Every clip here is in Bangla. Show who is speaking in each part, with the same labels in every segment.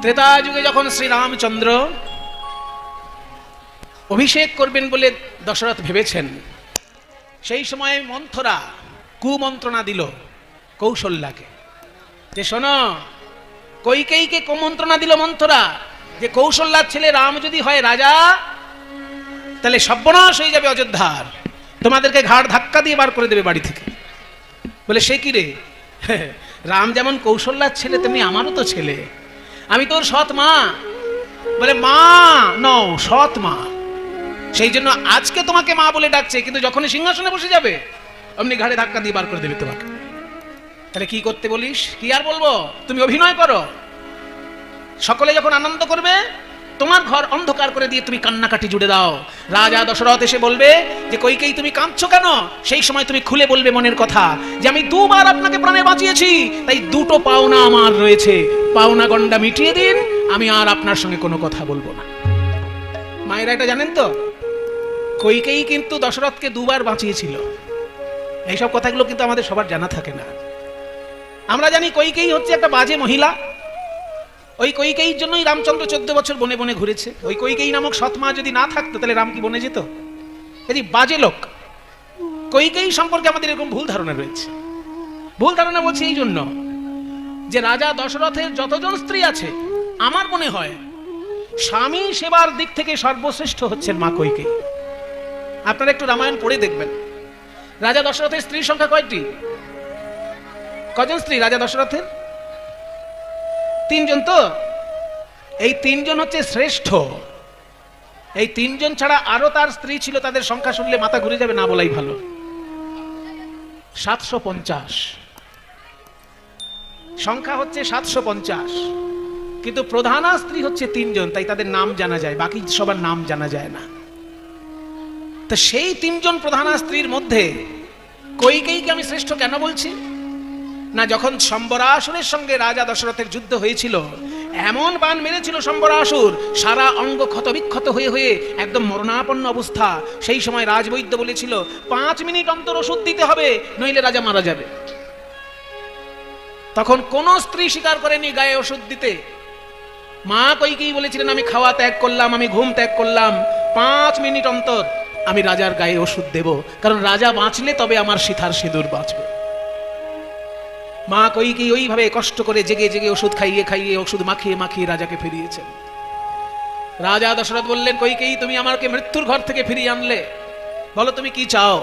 Speaker 1: ত্রেতা যুগে যখন শ্রীরামচন্দ্র অভিষেক করবেন বলে দশরথ ভেবেছেন, সেই সময় মন্থরা কুমন্ত্রণা দিল কৌশল্যাকে যে শোনো, কইকেয়ীকে কুমন্ত্রণা দিল মন্থরা যে কৌশল্যার ছেলে রাম যদি হয় রাজা তাহলে সর্বনাশ হয়ে যাবে অযোধ্যার, তোমাদেরকে ঘাড় ধাক্কা দিয়ে বার করে দেবে বাড়ি থেকে। বলে সে কি রে, রাম যেমন কৌশল্যার ছেলে তেমনি আমারও তো ছেলে, আমি তোর সৎ মা। বলে মা নও, সৎ মা, সেই জন্য আজকে তোমাকে মা বলে ডাকছে, কিন্তু যখনই সিংহাসনে বসে যাবে অমনি ঘাড়ে ধাক্কা দিয়ে বার করে দেবে তোমাকে। তাহলে কি করতে বলিস? কি আর বলবো, তুমি অভিনয় করো, সকলে যখন আনন্দ করবে তোমার ঘর অন্ধকার করে দিয়ে তুমি কান্নাকাটি জুড়ে দাও। রাজা দশরথ এসে বলবে যে কইকেয়ী তুমি কাঁদছো কেন? সেই সময় তুমি খুলে বলবে মনের কথা যে আমি দুবার আপনাকে প্রাণে বাঁচিয়েছি, তাই দুটো পাওনা আমার রয়েছে, পাওনা গন্ডা মিটিয়ে দিন, আমি আর আপনার সঙ্গে কোনো কথা বলবো না। মায়েরা এটা জানেন তো, কইকেয়ী কিন্তু দশরথকে দুবার বাঁচিয়েছিল। এইসব কথাগুলো কিন্তু আমাদের সবার জানা থাকে না। আমরা জানি কইকেয়ী হচ্ছে একটা বাজে মহিলা, ওই কইকেয়ীর জন্যই রামচন্দ্র 14 বছর বনে বনে ঘুরেছে। ওই কইকেয়ী নামক সৎমা যদি না থাকতো তাহলে রাম কি বনে যেত? এই বাজে লোক। কইকেয়ী সম্পর্কে আমাদের এরকম ভুল ধারণা রয়েছে। ভুল ধারণা বলছি এই জন্য যে রাজা দশরথের যতজন স্ত্রী আছে আমার মনে হয় স্বামী সেবার দিক থেকে সর্বশ্রেষ্ঠ হচ্ছেন মা কইকেয়ী। আপনারা একটু রামায়ণ পড়ে দেখবেন, রাজা দশরথের স্ত্রীর সংখ্যা কয়টি? কজন স্ত্রী রাজা দশরথের? 3 জন। তো এই 3 জন হচ্ছে শ্রেষ্ঠ। এই 3 জন ছাড়া আরো তার স্ত্রী ছিল, তাদের সংখ্যা শুনলে মাথা ঘুরে যাবে, না বলাই ভালো। 750 সংখ্যা হচ্ছে 750, কিন্তু প্রধানা স্ত্রী হচ্ছে 3 জন, তাই তাদের নাম জানা যায়, বাকি সবার নাম জানা যায় না। তো সেই 3 জন প্রধানা স্ত্রীর মধ্যে কইকেয়ীকে আমি শ্রেষ্ঠ কেন বলছি না, যখন সম্বরাসুরের সঙ্গে রাজা দশরথের যুদ্ধ হয়েছিল, এমন বাণ মেরেছিল সম্বরাসুর, সারা অঙ্গ ক্ষত বিক্ষত হয়ে হয়ে একদম মরণাপন্ন অবস্থা। সেই সময় রাজবৈদ্য বলেছিল 5 মিনিট অন্তর ওষুধ দিতে হবে, নইলে রাজা মারা যাবে। তখন কোন স্ত্রী স্বীকার করেনি গায়ে ওষুধ দিতে। মা কইকেয়ী বলেছিলেন আমি খাওয়া ত্যাগ করলাম, আমি ঘুম ত্যাগ করলাম, 5 মিনিট অন্তর আমি রাজার গায়ে ওষুধ দেব, কারণ রাজা বাঁচলে তবে আমার সীতার সিঁদুর বাঁচবে। মা কইকেয়ী ওইভাবে কষ্ট করে জেগে জেগে ওষুধ খাইয়ে খাইয়ে, ওষুধ মাখিয়ে মাখিয়ে রাজাকে ফিরিয়েছেন। রাজা দশরথ বললেন কইকেয়ী তুমি আমাকে মৃত্যুর ঘর থেকে ফিরিয়ে আনলে, বলো তুমি কি চাও?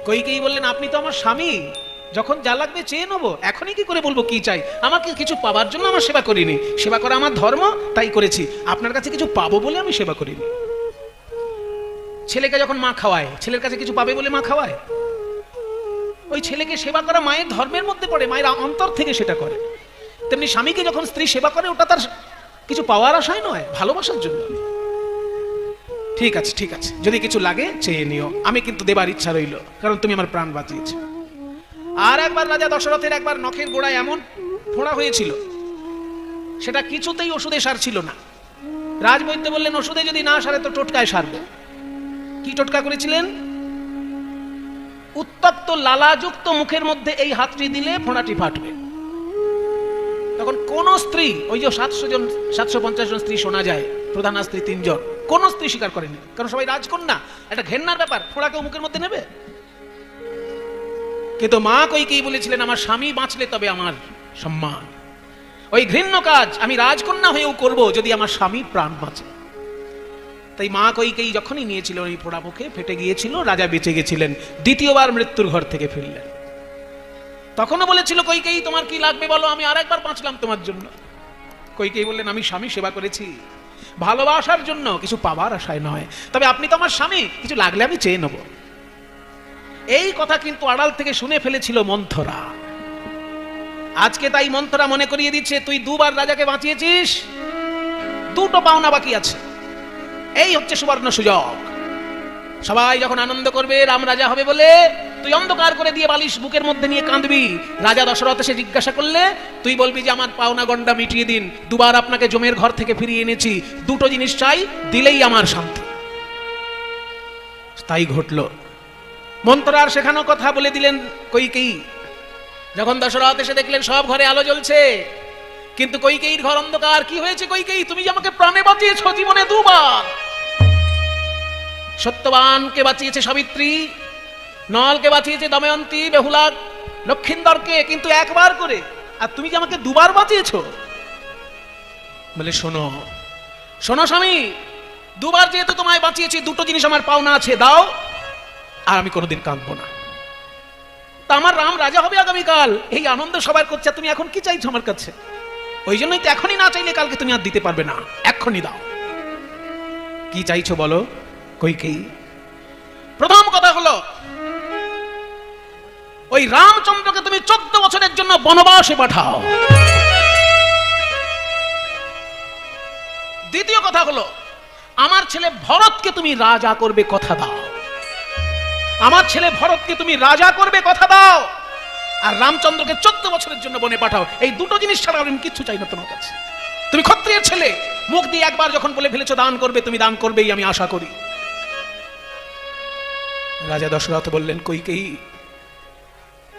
Speaker 1: কইকেয়ী বললেন আপনি তো আমার স্বামী, যখন যা লাগবে চেয়ে নেবো, এখনই কি করে বলবো কি চাই? আমাকে কিছু পাবার জন্য আমার সেবা করিনি, সেবা করা আমার ধর্ম, তাই করেছি। আপনার কাছে কিছু পাবো বলে আমি সেবা করিনি। ছেলেকে যখন মা খাওয়ায়, ছেলের কাছে কিছু পাবে বলে মা খাওয়ায়? ওই ছেলেকে সেবা করা মায়ের ধর্মের মধ্যে পড়ে, মায়ের অন্তর থেকে সেটা করে। তেমনি স্বামীকে যখন স্ত্রী সেবা করে, ওটা তার কিছু পাওয়ার আশায় নয়, ভালোবাসার জন্য। ঠিক আছে ঠিক আছে, যদি কিছু লাগে চেয়ে নিও, আমি কিন্তু দেবার ইচ্ছা রইল, কারণ তুমি আমার প্রাণ বাঁচিয়েছ। আর একবার রাজা দশরথের একবার নখের গোড়ায় এমন ফোঁড়া হয়েছিল, সেটা কিছুতেই ওষুধে সারছিল না। রাজবৈদ্য বললেন ওষুধে যদি না সারে তো টোটকায় সারবে। কি টোটকা করেছিলেন? উত্তপ্ত লালাযুক্ত মুখের মধ্যে এই হাতটি দিলে ফোঁড়াটি ফাটবে। তখন কোন স্ত্রী, ওই যে 750 জন স্ত্রী শোনা যায়, প্রধান স্ত্রী 3 জন, কোন স্ত্রী স্বীকার করেনি, কারণ সবাই রাজকন্যা, একটা ঘেন্নার ব্যাপার, ফোঁড়াকেও মুখের মধ্যে নেবে। কিন্তু মা কইকেয়ী বলেছিলেন আমার স্বামী বাঁচলে তবে আমার সম্মান, ওই ঘৃণ্য কাজ আমি রাজকন্যা হয়েও করব যদি আমার স্বামী প্রাণ বাঁচে। তাই মা কইকেয়ী যখনই নিয়েছিল ওই ফোড়া মুখে ফেটে গিয়েছিল, রাজা বেঁচে গেছিলেন, দ্বিতীয়বার মৃত্যুর ঘর থেকে ফিরলেন। তখনও বলেছিল কইকেয়ী তোমার কি লাগবে বলো, আমি আরেকবার বাঁচলাম তোমার জন্য। কইকেয়ী বললেন আমি স্বামী সেবা করেছি ভালোবাসার জন্য, কিছু পাবার আশায় নয়, তবে আপনি তো আমার স্বামী, কিছু লাগলে আমি চেয়ে নেব। এই কথা কিন্তু আড়াল থেকে শুনে ফেলেছিল মন্থরা। আজকে তাই মন্থরা মনে করিয়ে দিচ্ছে তুই 2 বার রাজাকে বাঁচিয়েছিস, 2টো পাওনা বাকি আছে, এই হচ্ছে সুবর্ণ সুযোগ। সবাই যখন আনন্দ করবে রাম রাজা হবে বলে, তুই অন্ধকার করে দিয়ে বালিশ বুকের মধ্যে নিয়ে কাঁদবি। রাজা দশরথ এসে জিজ্ঞাসা করলে তুই বলবি যে আমার পাওনা গন্ডা মিটিয়ে দিন, 2 বার আপনাকে জমের ঘর থেকে ফিরিয়ে এনেছি, 2টো জিনিস চাই, দিলেই আমার শান্তি। তাই ঘটল। মন্ত্রার শেখানো কথা বলে দিলেন কইকেয়ী। যখন দশরথ এসে দেখলেন সব ঘরে আলো জ্বলছে, কিন্তু কৈকেয়ীর ঘর অন্ধকার। কি হয়েছে কৈকেয়ী? তুমি যে আমাকে প্রাণে বাঁচিয়েছো জীবনে দুবার। সত্যবানকে বাঁচিয়েছে সাবিত্রী, নলকে বাঁচিয়েছে দময়ন্তী, বেহুলা, লক্ষিন্দরকে, কিন্তু একবার করে। আর তুমি যে আমাকে দুবার বাঁচিয়েছো। বলে শোনো শোনো স্বামী, দুবার যেহেতু তোমায় বাঁচিয়েছি, দুটো জিনিস আমার পাওনা আছে, দাও, আর আমি কোনোদিন কাঁদবো না। তা আমার রাম রাজা হবে আগামীকাল, এই আনন্দ সবার করছে, তুমি এখন কি চাইছো আমার কাছে? ওই জন্যই তো এখনই না চাইলে কালকে তুমি আর দিতে পারবে না, এখনই দাও। কি চাইছো বলো কৈকেয়ী? প্রথম কথা হলো ওই রামচন্দ্রকে তুমি 14 বছরের জন্য বনবাসে পাঠাও। দ্বিতীয় কথা হলো আমার ছেলে ভরতকে তুমি রাজা করবে, কথা দাও। আমার ছেলে ভরতকে তুমি রাজা করবে, কথা দাও। আর রামচন্দ্রকে 14 বছরের জন্য বনে পাঠাও। এই দুটো জিনিস ছাড়া আমি কিচ্ছু চাই না তোমার কাছে। তুমি ক্ষত্রিয়ের ছেলে, মুখ দিয়ে একবার যখন বলে ফেলেছো দান করবে, তুমি দান করবেই, আমি আশা করি। রাজা দশরথ বললেন, কৈকেয়ী,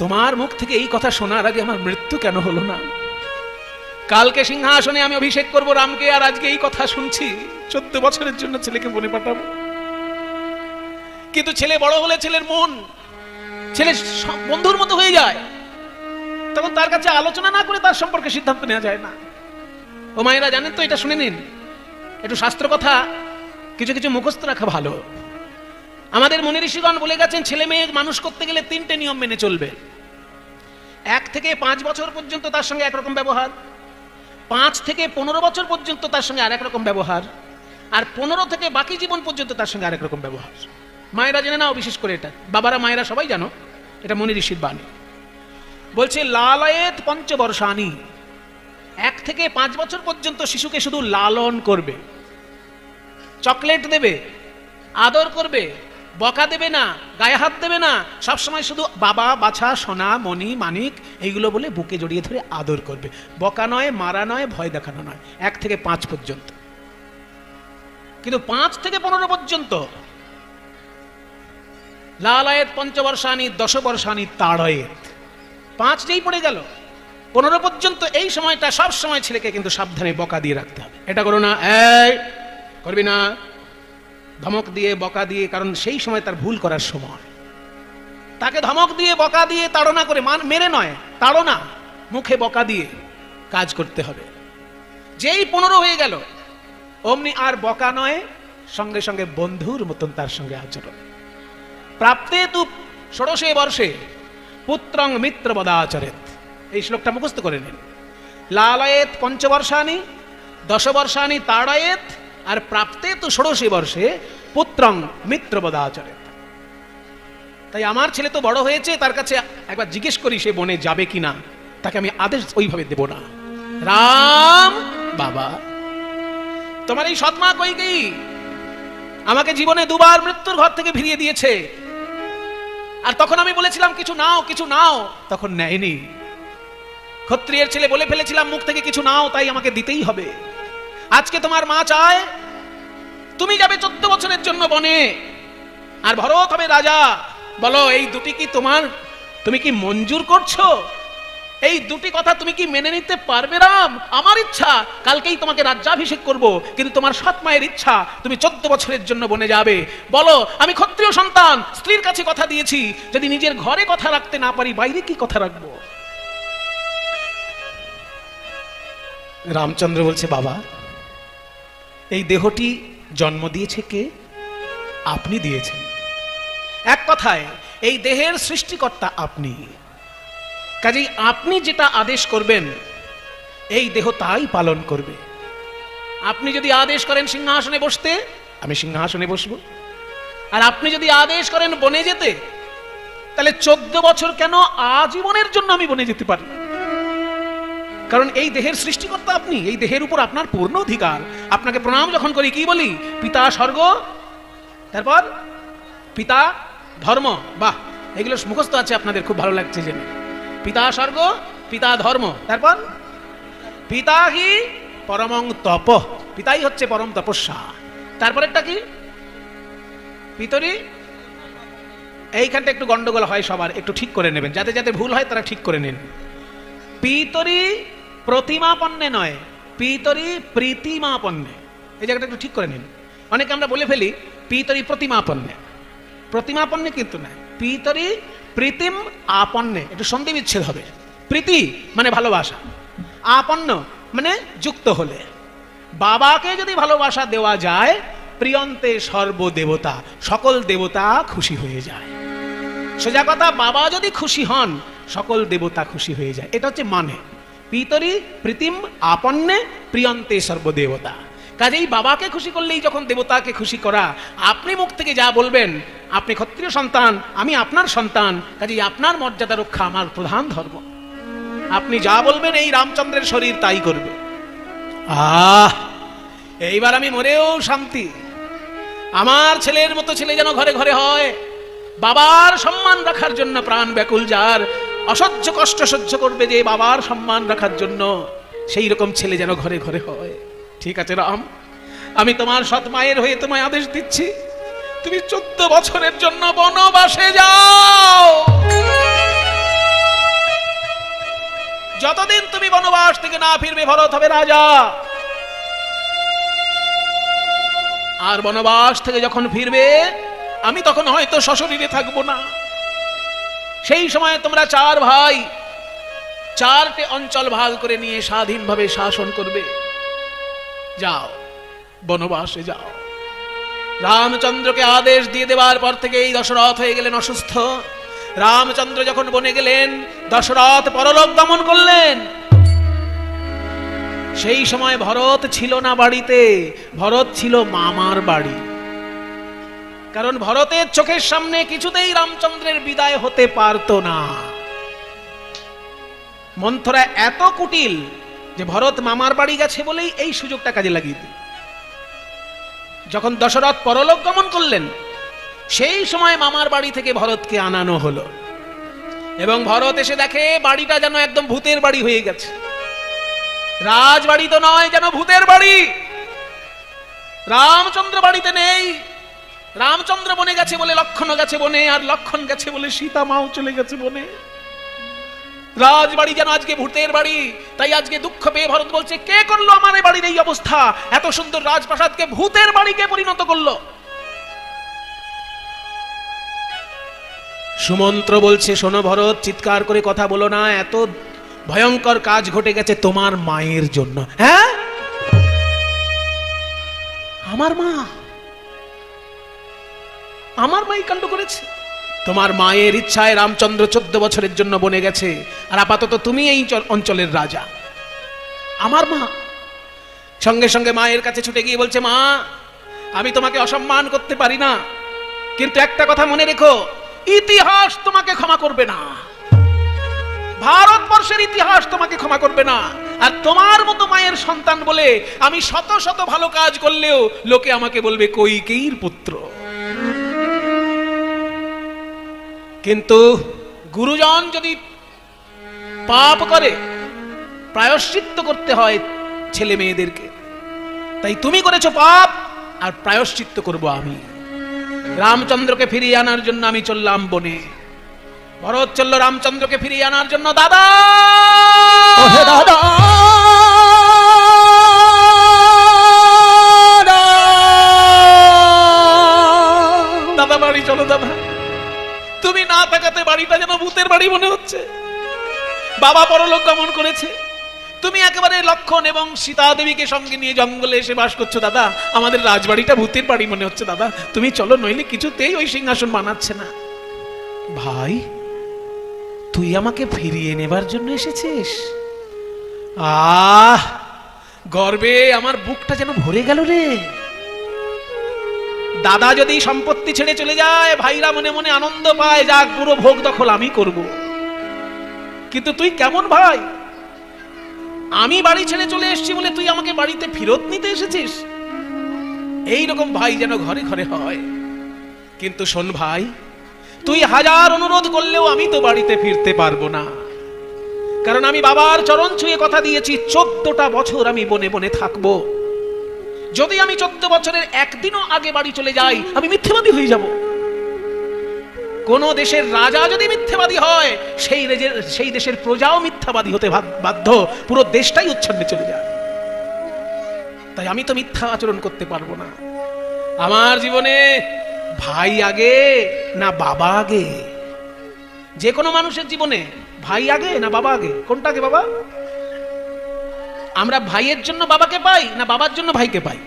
Speaker 1: তোমার মুখ থেকে এই কথা শোনার আগে আমার মৃত্যু কেন হলো না? কালকে সিংহাসনে আমি অভিষেক করব রামকে, আর আজকে এই কথা শুনছি 14 বছরের জন্য ছেলেকে বনে পাঠাবো। কিন্তু ছেলে বড় হলে ছেলের মন, ছেলে বন্ধুর মতো হয়ে যায়, তখন তার কাছে আলোচনা না করে তার সম্পর্কে সিদ্ধান্ত নেওয়া যায় না। ও মায়েরা জানেন তো, এটা শুনে নিন, একটু শাস্ত্র কথা কিছু কিছু মুখস্থ রাখা ভালো। আমাদের মুনি ঋষিগণ বলে গেছেন, ছেলে মেয়ে মানুষ করতে গেলে 3টে নিয়ম মেনে চলবে। 1 থেকে 5 বছর পর্যন্ত তার সঙ্গে একরকম ব্যবহার, 5 থেকে 15 বছর পর্যন্ত তার সঙ্গে আরেক রকম ব্যবহার, আর 15 থেকে বাকি জীবন পর্যন্ত তার সঙ্গে আরেক রকম ব্যবহার। মায়েরা জেনে নাও, বিশেষ করে এটা, বাবারা মায়েরা সবাই জানো, এটা মুনি ঋষির বাণী। বলছে লালয়েত পঞ্চবর্ষানি, 1 থেকে 5 বছর পর্যন্ত শিশুকে শুধু লালন করবে, চকলেট দেবে, আদর করবে, বকা দেবে না, গায়ে হাত দেবে না, সবসময় শুধু বাবা, বাছা, সোনা, মণি, মানিক এইগুলো বলে বুকে জড়িয়ে ধরে আদর করবে। বকা নয়, মারা নয়, ভয় দেখানো নয়। 1 থেকে 5 পর্যন্ত। কিন্তু 5 থেকে 15 পর্যন্ত লালায়েত পঞ্চবর্ষানি দশবর্ষানি তাড়য়েত, 5 যেই পড়ে গেল 15 পর্যন্ত, এই সময়টা সব সময় ছেলেকে কিন্তু সাবধানে বকা দিয়ে রাখতে হবে। এটা করো না, এই করবি না, ধমক দিয়ে বকা দিয়ে, কারণ সেই সময় তার ভুল করার সময়। তাকে ধমক দিয়ে বকা দিয়ে তাড়না করে, মেরে নয়, তাড়না, মুখে বকা দিয়ে কাজ করতে হবে। যেই 15 হয়ে গেল অমনি আর বকা নয়, সঙ্গে সঙ্গে বন্ধুর মতন তার সঙ্গে আচরণ। প্রাপ্তে তু 16 বর্ষে পুত্রং মিত্রবদাচরেত, এই শ্লোকটা মুখস্থ করে নিন। লালয়েত পঞ্চবর্ষানি দশবর্ষানি তাড়য়েত, আর প্রাপ্তে তু 16 বর্ষে পুত্রং মিত্রবদাচরেত। তাই আমার ছেলে তো বড় হয়েছে, তার কাছে একবার জিজ্ঞেস করি সে বনে যাবে কিনা, তাকে আমি আদেশ ওইভাবে দেব না। রাম বাবা, তোমার এই সৎমা কৈকেয়ী আমাকে জীবনে দুবার মৃত্যুর ঘর থেকে ফিরিয়ে দিয়েছে, আর তখন আমি বলেছিলাম কিছু নাও, কিছু নাও, তখন নেয়নি। ক্ষত্রিয়ের ছেলে বলে ফেলেছিলাম মুখ থেকে কিছু নাও, তাই আমাকে দিতেই হবে। আজকে তোমার মা চায় তুমি যাবে 14 বছরের জন্য বনে, আর ভরত হবে রাজা। বলো এই দুটি কি তোমার, তুমি কি মঞ্জুর করছো? এই দুটি কথা তুমি কি মেনে নিতে পারবে রাম? আমার ইচ্ছা কালকেই তোমাকে রাজ্যাভিষেক করব, কিন্তু তোমার সৎ মায়ের ইচ্ছা তুমি 14 বছরের জন্য বনে যাবে। বলো, আমি ক্ষত্রিয় সন্তান, স্ত্রীর কাছে কথা দিয়েছি, যদি নিজের ঘরে কথা রাখতে না পারি বাইরে কি কথা রাখবো? রামচন্দ্র বলছে, বাবা এই দেহটি জন্ম দিয়েছে কে? আপনি দিয়েছেন। এক কথায় এই দেহের সৃষ্টিকর্তা আপনি, কাজেই আপনি যেটা আদেশ করবেন এই দেহ তাই পালন করবে। আপনি যদি আদেশ করেন সিংহাসনে বসতে, আমি সিংহাসনে বসবো। আর আপনি যদি আদেশ করেন বনে যেতে, তাহলে 14 বছর কেন, আজীবনের জন্য আমি বনে যেতে পারি। কারণ এই দেহের সৃষ্টিকর্তা আপনি, এই দেহের উপর আপনার পূর্ণ অধিকার। আপনাকে প্রণাম যখন করি কি বলি? পিতা স্বর্গ, তারপর পিতা ধর্ম। বাহ, এগুলো মুখস্থ আছে আপনাদের, খুব ভালো লাগছে জেনে। পিতা স্বর্গ, পিতা ধর্ম, তারপর পিতা হি পরমং তপ, পিতাই হচ্ছে পরম তপস্যা। তারপরেরটা কি? পিতরি। এইখানটা একটু গন্ডগোল হয় সবার, একটু ঠিক করে নেবেন, যাতে যাতে ভুল হয় তারা ঠিক করে নিন। পিতরি প্রতিমাপন্নে নয়, পিতরি প্রীতিমাপন্নে। এই জায়গাটা একটু ঠিক করে নিন। অনেকে আমরা বলে ফেলি পিতরি প্রতিমাপন্নে, প্রতিমাপন্নে কিন্তু না, পিতরি প্রীতিম আপন্নে, একটু সন্ধি বিচ্ছেদ হবে। প্রীতি মানে ভালোবাসা, আপন্ন মানে যুক্ত হলে। বাবাকে যদি ভালোবাসা দেওয়া যায়, প্রিয়ন্তে সর্বদেবতা, সকল দেবতা খুশি হয়ে যায়। সোজা কথা, বাবা যদি খুশি হন সকল দেবতা খুশি হয়ে যায়। এটা হচ্ছে মানে পিতরি প্রীতিম আপন্নে প্রিয়ন্তে সর্বদেবতা। কাজেই বাবাকে খুশি করলেই যখন দেবতাকে খুশি করা। আপনি মুখ থেকে যা বলবেন, আপনি ক্ষত্রিয় সন্তান, আমি আপনার সন্তান, কাজেই আপনার মর্যাদা রক্ষা আমার প্রধান ধর্ম। আপনি যা বলবেন এই রামচন্দ্রের শরীর তাই করবে। এইবার আমি মরেও শান্তি। আমার ছেলের মতো ছেলে যেন ঘরে ঘরে হয়, বাবার সম্মান রাখার জন্য প্রাণ ব্যাকুল, যার অসহ্য কষ্ট সহ্য করবে যে বাবার সম্মান রাখার জন্য, সেই রকম ছেলে যেন ঘরে ঘরে হয়। ঠিক আছে রাম, আমি তোমার সৎ মায়ের হয়ে তোমায় আদেশ দিচ্ছি, তুমি 14 বছরের জন্য বনবাসে যাও। যতদিন তুমি বনবাস থেকে না ফিরবে ভরত হবে রাজা। আর বনবাস থেকে যখন ফিরবে, আমি তখন হয়তো সশরীরে থাকবো না। সেই সময় তোমরা 4 ভাই 4টে অঞ্চল ভাগ করে নিয়ে স্বাধীনভাবে শাসন করবে। যাও, বনবাসে যাও। রামচন্দ্রকে আদেশ দিয়ে দেওয়ার পর থেকে এই দশরথ হয়ে গেলেন অসুস্থ। রামচন্দ্র যখন বনে গেলেন, দশরথ পরলোক গমন করলেন। সেই সময় ভরত ছিল না বাড়িতে, ভরত ছিল মামার বাড়ি। কারণ ভরতের চোখের সামনে কিছুতেই রামচন্দ্রের বিদায় হতে পারত না। মন্থরা এত কুটিল যে ভরত মামার বাড়ি গেছে বলেই এই সুযোগটা কাজে লাগিয়ে দিল। যখন দশরথ পরলোক গমন করলেন, সেই সময় মামার বাড়ি থেকে ভরতকে আনানো হলো। এবং ভরত এসে দেখে বাড়িটা যেন একদম ভূতের বাড়ি হয়ে গেছে। রাজবাড়ি তো নয়, যেন ভূতের বাড়ি। রামচন্দ্র বাড়িতে নেই। রামচন্দ্র বনে গেছে বলে লক্ষণ গেছে বনে, আর লক্ষণ গেছে বলে সীতা মাও চলে গেছে বনে। রাজবাড়ি যেন আজকে ভূতের বাড়ি। তাই আজকে দুঃখ পেয়ে ভরত বলছে, কে করলো আমার এই বাড়ির এই অবস্থা? এত সুন্দর রাজপ্রাসাদকে ভূতের বাড়িকে পরিণত করলো। সুমন্ত্র বলছে, শোনো ভরত, চিৎকার করে কথা বলো না, এত ভয়ঙ্কর কাজ ঘটে গেছে তোমার মায়ের জন্য। হ্যাঁ, আমার মা, আমার মাই কাণ্ড করেছে। তোমার মায়ের ইচ্ছায় রামচন্দ্র 14 বছরের জন্য বনে গেছে, আর আপাতত তুমি এই অঞ্চলের রাজা। আমার মা সঙ্গে সঙ্গে মায়ের কাছে ছুটে গিয়ে বলছে, মা, আমি তোমাকে অসম্মান করতে পারি না, কিন্তু একটা কথা মনে রেখো, ইতিহাস তোমাকে ক্ষমা করবে না। ভারতবর্ষের ইতিহাস তোমাকে ক্ষমা করবে না। আর তোমার মতো মায়ের সন্তান বলে আমি শত শত ভালো কাজ করলেও লোকে আমাকে বলবে কৈকেয়ীর পুত্র। কিন্তু গুরুজন যদি পাপ করে, প্রায়শ্চিত্ত করতে হয় ছেলে মেয়েদেরকে। তাই তুমি করেছো পাপ, আর প্রায়শ্চিত্ত করব আমি। রামচন্দ্রকে ফিরিয়ে আনার জন্য আমি চললাম বনে। ভরত চলল রামচন্দ্রকে ফিরিয়ে আনার জন্য। দাদা, ওহে দাদা, দাদা বাড়ি চলো দাদা। তুমি না থাকাতে বাড়িটা যেন ভূতের বাড়ি মনে হচ্ছে। বাবা পরলোক গমন করেছে, তুমি একেবারে লক্ষণ এবং সীতা দেবীকে সঙ্গে নিয়ে জঙ্গলে এসে বাস করছো। দাদা, আমাদের রাজবাড়িটা ভূতের বাড়ি মনে হচ্ছে। দাদা তুমি চলো, নইলে কিছুতেই ওই সিংহাসন মানাচ্ছে না। ভাই, তুই আমাকে ফিরিয়ে নেবার জন্য এসেছিস? গর্বে আমার বুকটা যেন ভরে গেল রে। দাদা যদি সম্পত্তি ছেড়ে চলে যায়, ভাইরা মনে মনে আনন্দ পায়, যাক পুরো ভোগ দখল আমি করব। কিন্তু তুই কেমন ভাই? আমি বাড়ি ছেড়ে চলে এসেছি বলে তুই আমাকে বাড়িতে ফেরত নিতে এসেছিস? এইরকম ভাই যেন ঘরে ঘরে হয়। কিন্তু শোন ভাই, তুই হাজার অনুরোধ করলেও আমি তো বাড়িতে ফিরতে পারবো না। কারণ আমি বাবার চরণ ছুঁয়ে কথা দিয়েছি, 14টা বছর আমি বনে বনে থাকবো। যদি আমি 14 বছরের একদিনও আগে বাড়ি চলে যাই, আমি মিথ্যেবাদী হয়ে যাব। কোন দেশের রাজা যদি মিথ্যাবাদী হয়, সেই দেশের প্রজাও মিথ্যাবাদী হতে বাধ্য, পুরো দেশটাই উচ্ছন্নে চলে যায়। তাই আমি তো মিথ্যা আচরণ করতে পারবো না। আমার জীবনে ভাই আগে না বাবা আগে? যে কোনো মানুষের জীবনে ভাই আগে না বাবা আগে? কোনটা আগে বাবা? আমরা ভাইয়ের জন্য বাবাকে পাই না বাবার জন্য ভাইকে পাই?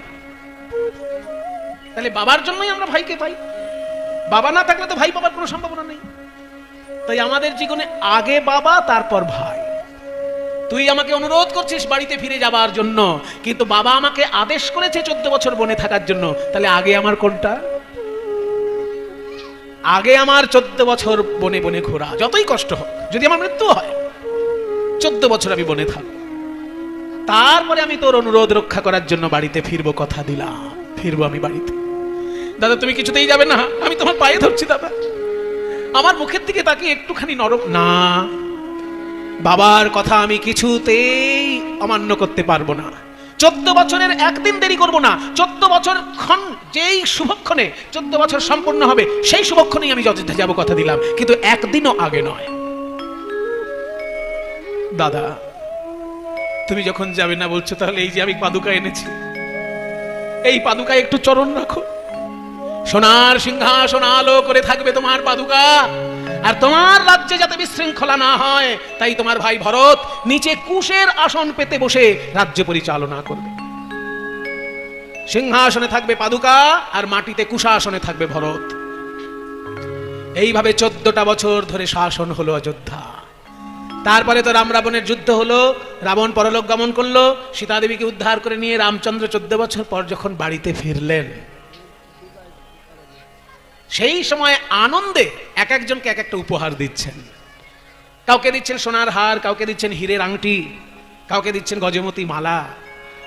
Speaker 1: তাহলে বাবার জন্যই আমরা ভাইকে পাই। বাবা না থাকলে তো ভাই পাবার কোনো সম্ভাবনা নেই। তাই আমাদের জীবনে আগে বাবা, তারপর ভাই। তুই আমাকে অনুরোধ করছিস বাড়িতে ফিরে যাবার জন্য, কিন্তু বাবা আমাকে আদেশ করেছে 14 বছর বনে থাকার জন্য। তাহলে আগে আমার কোনটা? আগে আমার 14 বছর বনে বনে ঘোরা, যতই কষ্ট হোক, যদি আমার মৃত্যু হয় 14 বছর আমি বনে থাকবো, তারপরে আমি তোর অনুরোধ রক্ষা করার জন্য বাড়িতে ফিরবো, কথা দিলাম ফিরবো আমি বাড়িতে। দাদা তুমি কিছুতেই যাবে না? আমি তোমার পায়ে ধরছি দাদা, আমার মুখের দিকে তাকিয়ে একটুখানি নরম না। বাবার কথা আমি কিছুতেই অমান্য করতে পারবো না। 14 বছরের একদিন দেরি করব না। 14 বছর ক্ষণ, যেই শুভক্ষণে 14 বছর সম্পূর্ণ হবে, সেই শুভক্ষণেই আমি অযোধ্যা যাব, কথা দিলাম, কিন্তু একদিনও আগে নয়। দাদা তুমি যখন যাবে না বলছো, তাহলে এই যে আমি পাদুকা এনেছি, এই পাদুকায় একটু চরণ রাখো। সোনার সিংহাসন আলো করে থাকবে তোমার পাদুকা, আর তোমার রাজ্যে যাতে বিশৃঙ্খলা না হয়, তাই তোমার ভাই ভরত নিচে কুশের আসন পেতে বসে রাজ্য পরিচালনা করবে। সিংহাসনে থাকবে পাদুকা, আর মাটিতে কুশাসনে থাকবে ভরত। এইভাবে 14টা বছর ধরে শাসন হলো অযোধ্যা। তারপরে তো রাম রাবণের যুদ্ধ হলো, রাবণ পরলোক গমন করলো, সীতা দেবীকে উদ্ধার করে নিয়ে রামচন্দ্র 14 বছর পর যখন বাড়িতে ফিরলেন, সেই সময় আনন্দে এক একজনকে এক একটা উপহার দিচ্ছেন। কাউকে দিচ্ছেন সোনার হার, কাউকে দিচ্ছেন হীরের আংটি, কাউকে দিচ্ছেন গজমতি মালা।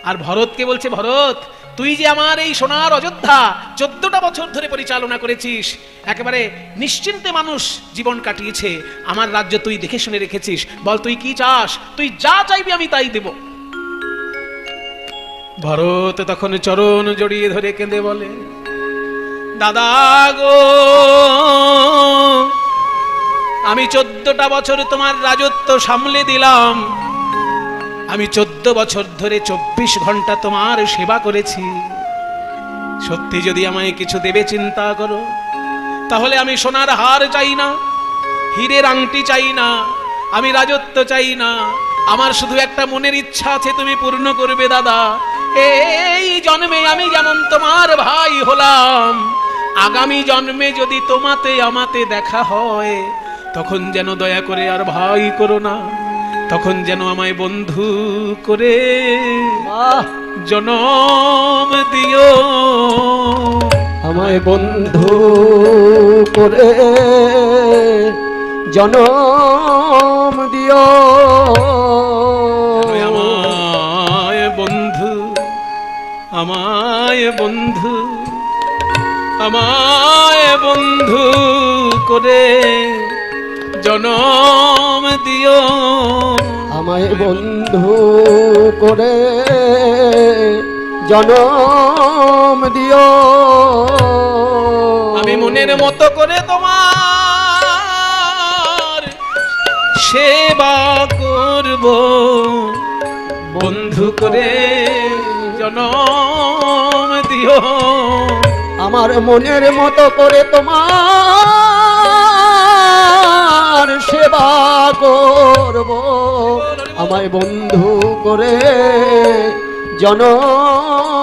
Speaker 1: আর ভরতকে বলছে, ভরত তুই যে আমার এই সোনার অযোধ্যা 14টা বছর ধরে পরিচালনা করেছিস, একেবারে নিশ্চিন্তে মানুষ জীবন কাটিয়েছে, আমার রাজ্য তুই দেখে শুনে রেখেছিস, বল তুই কি চাস? তুই যা চাইবি আমি তাই দেব। ভরত তখন চরণ জড়িয়ে ধরে কেঁদে বলে, দাদা গো, আমি 14টা বছর তোমার রাজত্ব সামলে দিলাম, আমি 14 বছর ধরে 24 ঘন্টা তোমার সেবা করেছি। সত্যি যদি আমায় কিছু দেবে চিন্তা করো, তাহলে আমি সোনার হার চাই না, হীরের আংটি চাই না, আমি রাজত্ব চাই না, আমার শুধু একটা মনের ইচ্ছা আছে, তুমি পূর্ণ করবে দাদা। এই জন্মে আমি যেমন তোমার ভাই হলাম, আগামী জন্মে যদি তোমাতে আমাতে দেখা হয়, তখন যেন দয়া করে আর ভাই করো না, তখন যেন আমায় বন্ধু করে জনম দিও,
Speaker 2: আমায় বন্ধু করে জনম দিও,
Speaker 1: আমায় বন্ধু, আমায় বন্ধু, আমায় বন্ধু করে জনম দিও,
Speaker 2: আমায় বন্ধু করে জনম দিও।
Speaker 1: আমি মনের মতো করে তোমার সেবা করব, বন্ধু করে জনম দিও।
Speaker 2: আমার মনের মতো করে তোমার সেবা করব, আমায় বন্ধু করে জনম